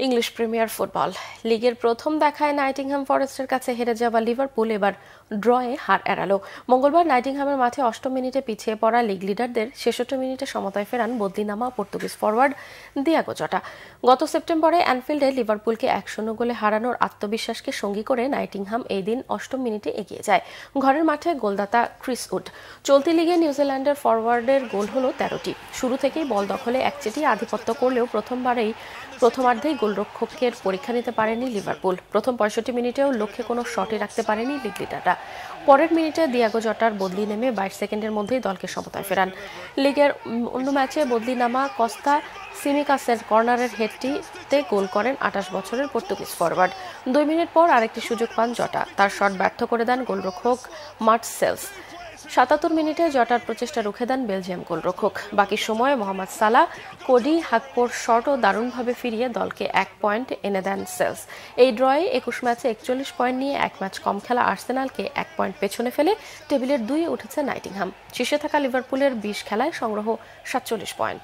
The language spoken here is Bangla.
ইংলিশ প্রিমিয়ার ফুটবল লিগের প্রথম দেখায় নাইটিংহ্যাম ফরেস্টের কাছে হেরে যাওয়া লিভারপুল এবার ড্রয়ে হার এড়ালো। মঙ্গলবার নাইটিংহ্যামের মাঠে 8ম মিনিটে পিছিয়ে পড়া লিগ লিডারদের 66 মিনিটে সমতায় ফেরান বদলিনামা পর্তুগিজ ফরওয়ার্ড দিয়াগো জটা। গত সেপ্টেম্বরে অ্যানফিল্ডে লিভারপুলকে 1-0 গোলে হারানোর আত্মবিশ্বাসকে সঙ্গী করে নাইটিংহ্যাম এই দিন 8ম মিনিটে এগিয়ে যায়। ঘরের মাঠে গোলদাতা ক্রিস উড। চলতি লিগে নিউজিল্যান্ডের ফরওয়ার্ডের গোল হলো 13টি। শুরু থেকেই বল দখলে একচেটিয়া আধিপত্য করলেও প্রথমার্ধেই গোলরক্ষকের পরীক্ষা নিতে পারেনি লিভারপুল। প্রথম 65 মিনিটেও লক্ষ্যে কোনো শটই রাখতে পারেনি লিগ লিডাররা। পরের মিনিটে দিয়াগো জটার বদলি নেমে 22 সেকেন্ডের মধ্যেই দলকে সমতায় ফেরান। লিগের অন্য ম্যাচে বদলি নামা কস্তা সিমিকাসের কর্নারের হেডটিতে গোল করেন 28 বছরের পর্তুগিজ ফরওয়ার্ড। 2 মিনিট পর আরেকটি সুযোগ পান জটা, তার শট ব্যর্থ করে দেন গোলরক্ষক মার্সেলস। 77 মিনিটে জটার প্রচেষ্টা রুখে দেন বেলজিয়াম গোলরক্ষক। বাকি সময়ে মোহাম্মদ সালাহ, কোডি হাকপোর শটও দারুণভাবে ফিরিয়ে দলকে 1 পয়েন্ট এনে দেন সেলস। এই ড্রয়ে 21 ম্যাচে 41 পয়েন্ট নিয়ে 1 ম্যাচ কম খেলা আর্সেনালকে 1 পয়েন্ট পেছনে ফেলে টেবিলের 2-এ উঠেছে নাইটিংহ্যাম। শীর্ষে থাকা লিভারপুলের 20 খেলায় সংগ্রহ 47 পয়েন্ট।